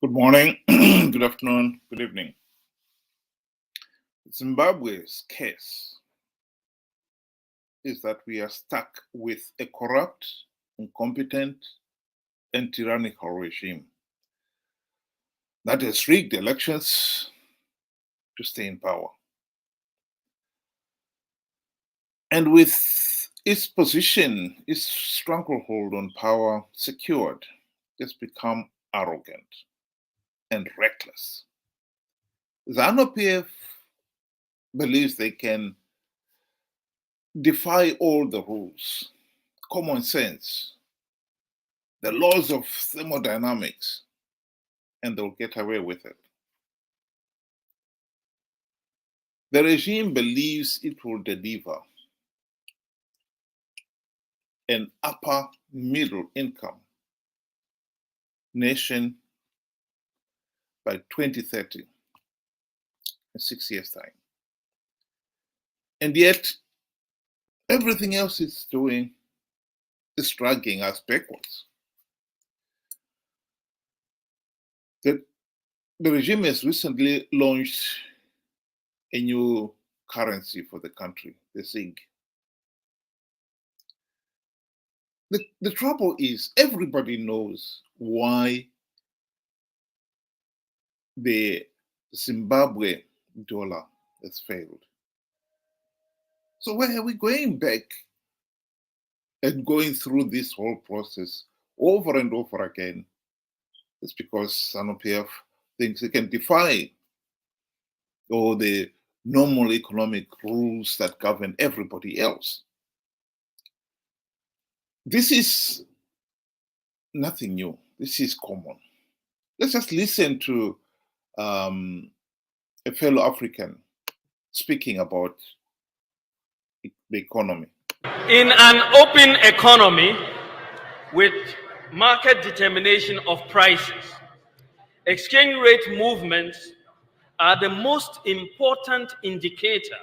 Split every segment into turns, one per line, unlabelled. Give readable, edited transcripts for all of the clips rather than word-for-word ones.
Good morning, good afternoon, good evening. Zimbabwe's case is that we are stuck with a corrupt, incompetent, and tyrannical regime that has rigged elections to stay in power. And with its position, its stranglehold on power secured, it's become arrogant and reckless. Zanu PF believes they can defy all the rules, common sense, the laws of thermodynamics, and they'll get away with it. The regime believes it will deliver an upper middle income nation by 2030, in 6 years' time. And yet, everything else it's doing is dragging us backwards. The regime has recently launched a new currency for the country, the ZiG. The trouble is, everybody knows why the Zimbabwe dollar has failed. So why are we going back and going through this whole process over and over again? It's because Zanu PF thinks it can defy all the normal economic rules that govern everybody else. This is nothing new. This is common. Let's just listen to a fellow African speaking about the economy.
In an open economy with market determination of prices, exchange rate movements are the most important indicator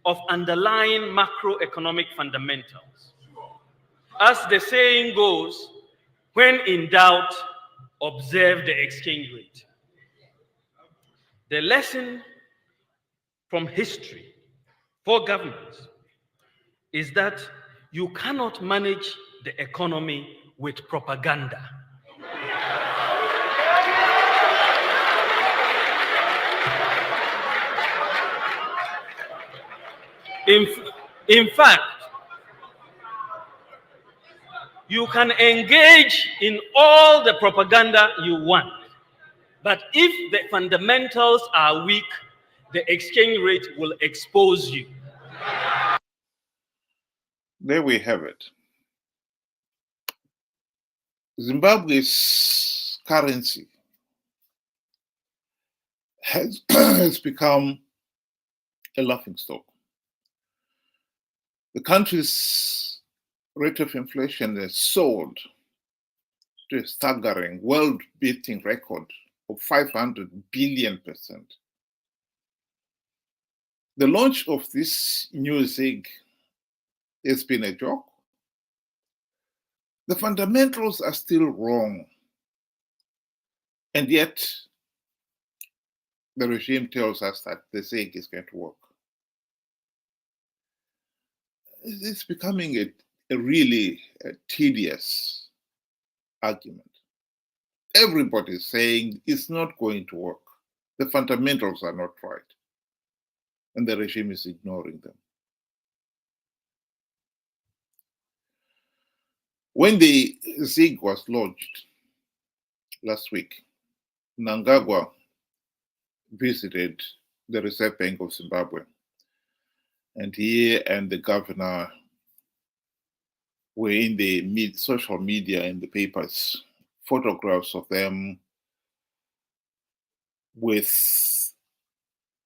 of underlying macroeconomic fundamentals. As the saying goes, when in doubt, observe the exchange rate. The lesson from history for governments is that you cannot manage the economy with propaganda. In fact, you can engage in all the propaganda you want, but if the fundamentals are weak, the exchange rate will expose you.
There we have it. Zimbabwe's currency has become a laughingstock. The country's rate of inflation has soared to a staggering, world-beating record of 500 billion%. The launch of this new ZiG has been a joke. The fundamentals are still wrong, and yet the regime tells us that the ZiG is going to work. It's becoming a really tedious argument. Everybody is saying it's not going to work. The fundamentals are not right, and the regime is ignoring them. When the ZiG was launched last week, Mnangagwa visited the Reserve Bank of Zimbabwe, and he and the governor were in the social media and the papers, photographs of them with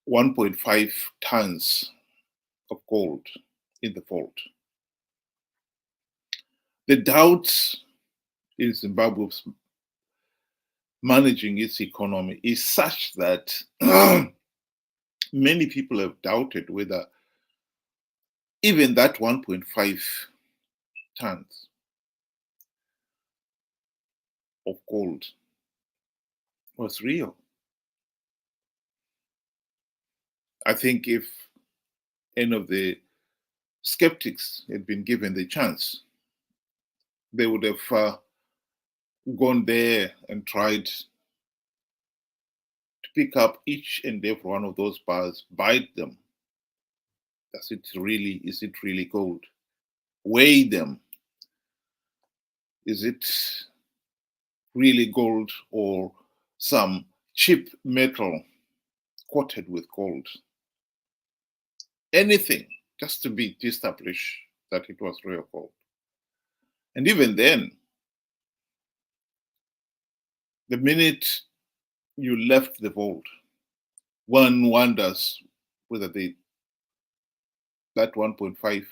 1.5 tons of gold in the vault. The doubts in Zimbabwe's managing its economy is such that many people have doubted whether even that 1.5 tons of gold was real. I think if any of the skeptics had been given the chance, they would have gone there and tried to pick up each and every one of those bars, bite them. Is it really gold? Weigh them. Is it really gold or some cheap metal coated with gold? Anything just to establish that it was real gold. And even then, the minute you left the vault, one wonders whether that 1.5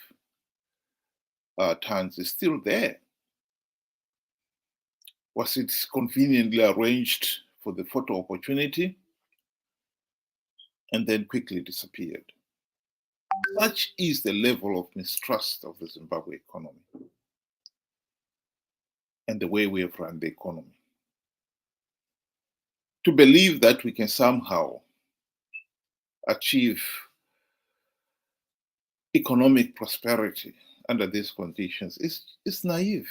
tons is still there. Was it conveniently arranged for the photo opportunity and then quickly disappeared? Such is the level of mistrust of the Zimbabwe economy and the way we have run the economy. To believe that we can somehow achieve economic prosperity under these conditions is naive.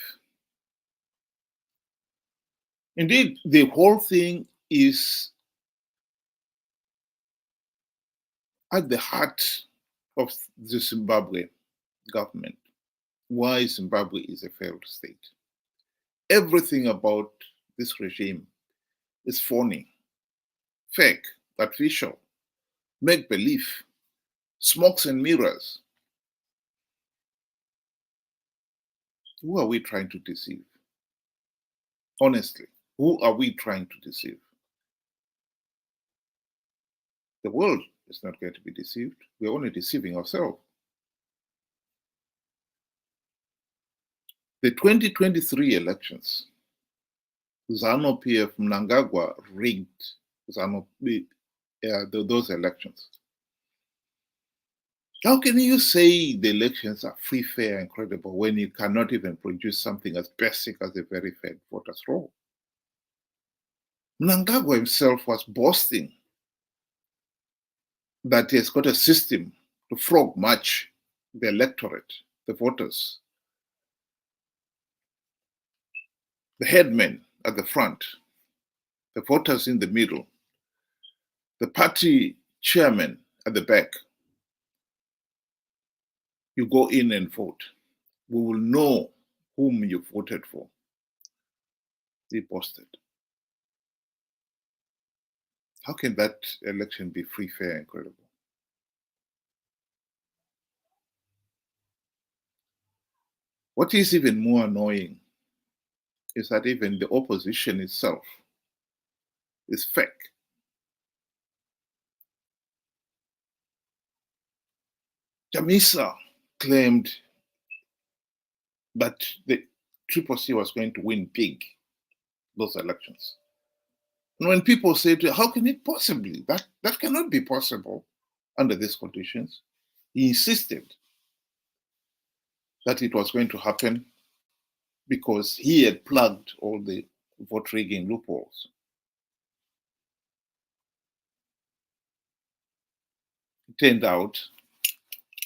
Indeed, the whole thing is at the heart of the Zimbabwe government. Why Zimbabwe is a failed state. Everything about this regime is phony, fake, artificial, make-believe, smokes and mirrors. Who are we trying to deceive? Honestly, who are we trying to deceive? The world is not going to be deceived. We're only deceiving ourselves. The 2023 elections, Zanu PF Mnangagwa rigged those elections. How can you say the elections are free, fair, and credible when you cannot even produce something as basic as a verified voters roll? Mnangagwa himself was boasting that he has got a system to frog match the electorate, the voters, the headmen at the front, the voters in the middle, the party chairman at the back. You go in and vote. We will know whom you voted for. He posted. How can that election be free, fair, and credible? What is even more annoying is that even the opposition itself is fake. Chamisa claimed that the Triple C was going to win big those elections. And when people say to him, how can it possibly? That cannot be possible under these conditions. He insisted that it was going to happen because he had plugged all the vote rigging loopholes. It turned out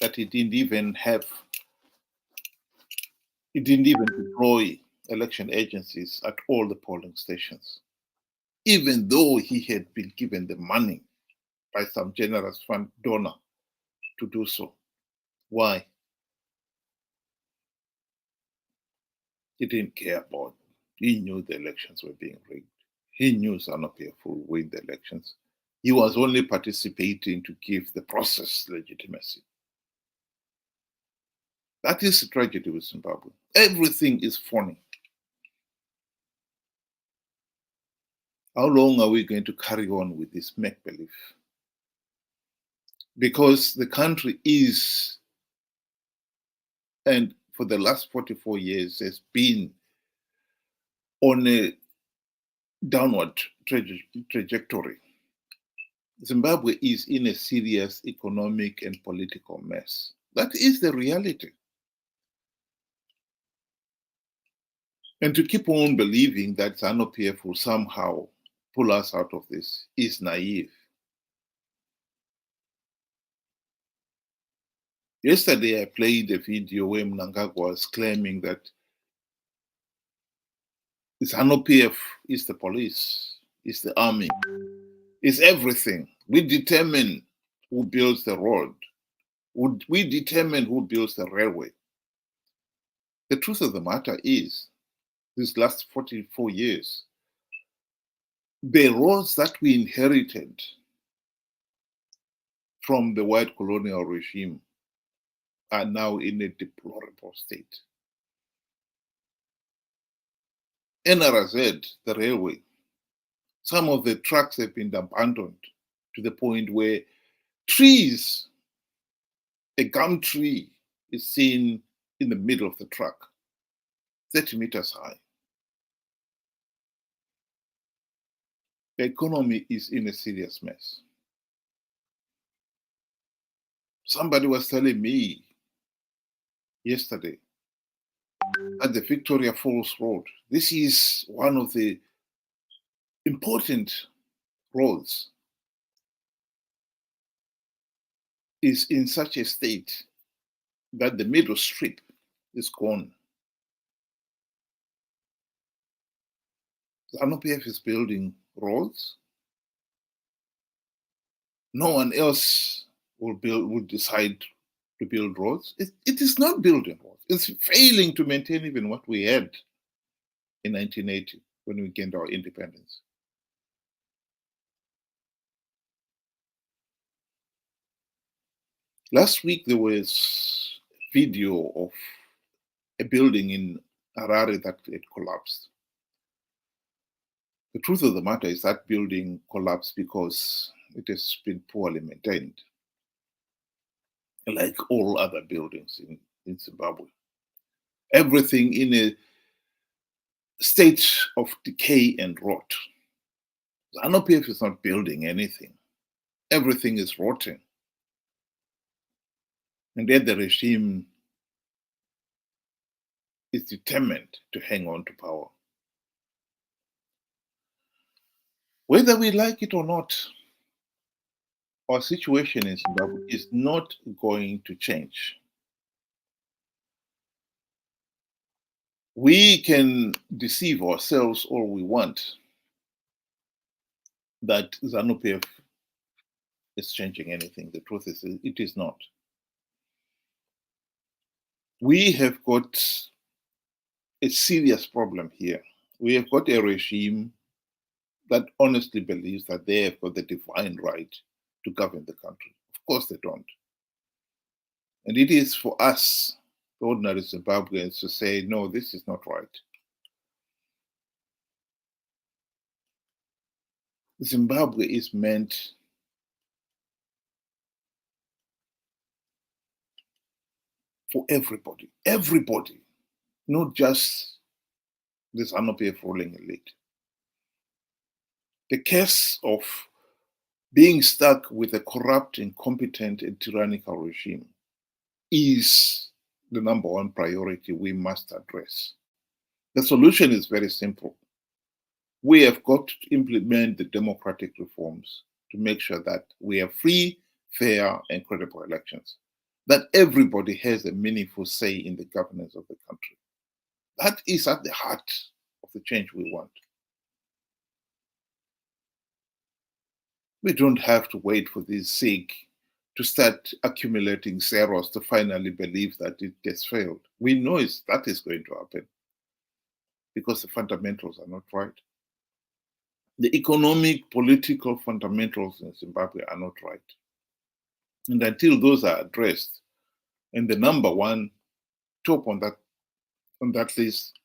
that he didn't even deploy election agencies at all the polling stations, even though he had been given the money by some generous fund donor to do so. Why? He didn't care about it. He knew the elections were being rigged. He knew Zanu PF would win the elections. He was only participating to give the process legitimacy. That is the tragedy with Zimbabwe. Everything is phony. How long are we going to carry on with this make-believe? Because the country is, and for the last 44 years, has been on a downward trajectory. Zimbabwe is in a serious economic and political mess. That is the reality. And to keep on believing that Zanu PF will somehow pull us out of this is naive. Yesterday, I played a video where Mnangagwa was claiming that Zanu PF is the police, is the army, is everything. We determine who builds the road. We determine who builds the railway. The truth of the matter is, these last 44 years, the roads that we inherited from the white colonial regime are now in a deplorable state. NRZ, the railway, some of the tracks have been abandoned to the point where trees, a gum tree, is seen in the middle of the track, 30 meters high. The economy is in a serious mess. Somebody was telling me yesterday at the Victoria Falls Road, this is one of the important roads, is in such a state that the middle strip is gone. Zanu PF is building roads. No one else will decide to build roads. It is not building roads. It's failing to maintain even what we had in 1980 when we gained our independence. Last week, there was video of a building in Harare that had collapsed. The truth of the matter is that building collapsed because it has been poorly maintained, like all other buildings in Zimbabwe. Everything in a state of decay and rot. Zanu PF is not building anything. Everything is rotting. And yet the regime is determined to hang on to power. Whether we like it or not, our situation in Zimbabwe is not going to change. We can deceive ourselves all we want that Zanu PF is changing anything. The truth is, it is not. We have got a serious problem here. We have got a regime that honestly believes that they have got the divine right to govern the country. Of course they don't. And it is for us, the ordinary Zimbabweans, to say, no, this is not right. Zimbabwe is meant for everybody, not just this Zanu PF ruling elite. The case of being stuck with a corrupt, incompetent, and tyrannical regime is the number one priority we must address. The solution is very simple. We have got to implement the democratic reforms to make sure that we have free, fair, and credible elections, that everybody has a meaningful say in the governance of the country. That is at the heart of the change we want. We don't have to wait for this SIG to start accumulating zeros to finally believe that it has failed. We know that is going to happen because the fundamentals are not right. The economic, political fundamentals in Zimbabwe are not right. And until those are addressed, and the number one top on that list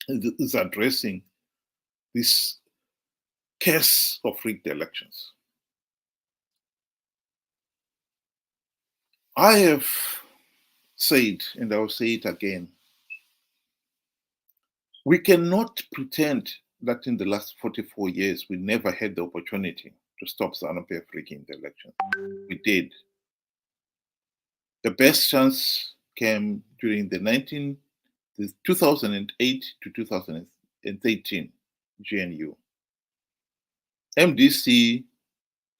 is addressing this case of rigged elections. I have said, and I will say it again, we cannot pretend that in the last 44 years we never had the opportunity to stop Zanu PF rigging the election. We did. The best chance came during the 2008 to 2013 GNU. MDC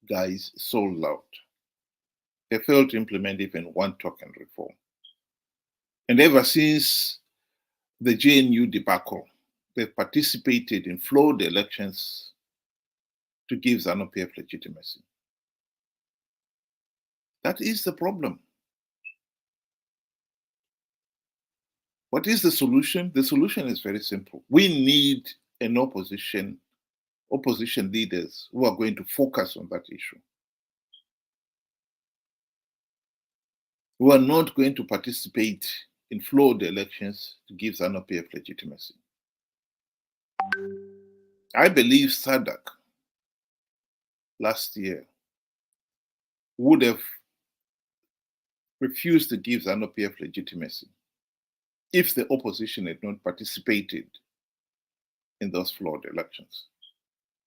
guys sold out. They failed to implement even one token reform. And ever since the JNU debacle, they've participated in flawed elections to give Zanu PF legitimacy. That is the problem. What is the solution? The solution is very simple. We need an opposition leaders who are going to focus on that issue, who are not going to participate in flawed elections to give Zanu PF legitimacy. I believe SADC last year would have refused to give Zanu PF legitimacy if the opposition had not participated in those flawed elections.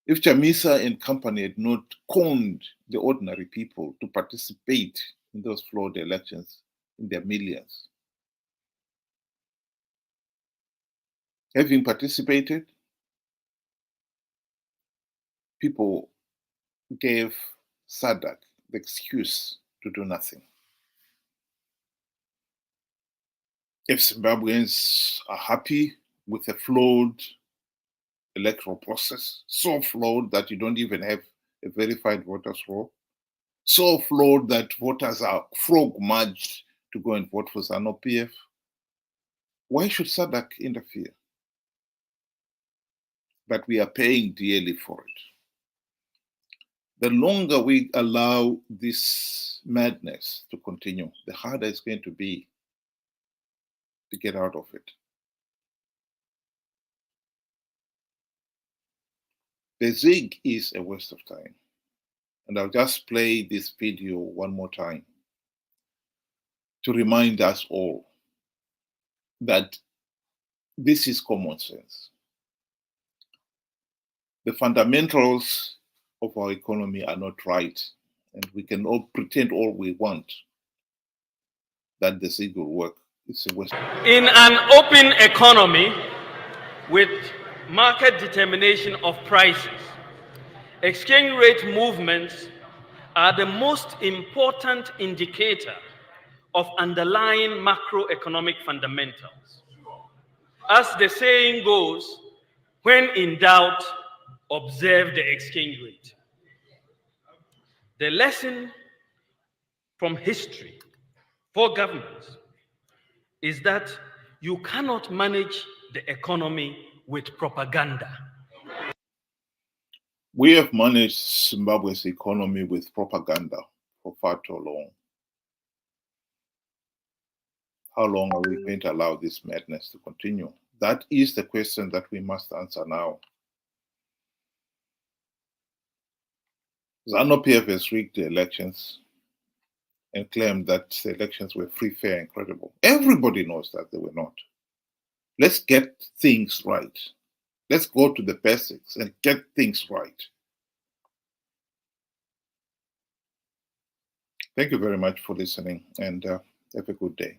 If Chamisa and company had not conned the ordinary people to participate in those flawed elections in their millions. Having participated, people gave SADC the excuse to do nothing. If Zimbabweans are happy with a flawed electoral process, so flawed that you don't even have a verified voters roll, so flawed that voters are frog-marched to go and vote for Zanu PF, why should SADC interfere? But we are paying dearly for it. The longer we allow this madness to continue, the harder it's going to be to get out of it. The ZIG is a waste of time. And I'll just play this video one more time to remind us all that this is common sense. The fundamentals of our economy are not right, and we can all pretend all we want that the ZIG will work. It's a waste.
In an open economy with market determination of prices, exchange rate movements are the most important indicator of underlying macroeconomic fundamentals. As the saying goes, when in doubt, observe the exchange rate. The lesson from history for governments is that you cannot manage the economy with propaganda.
We have managed Zimbabwe's economy with propaganda for far too long. How long are we going to allow this madness to continue? That is the question that we must answer now. Zanu PF has rigged the elections and claimed that the elections were free, fair, and credible. Everybody knows that they were not. Let's get things right. Let's go to the basics and get things right. Thank you very much for listening, and have a good day.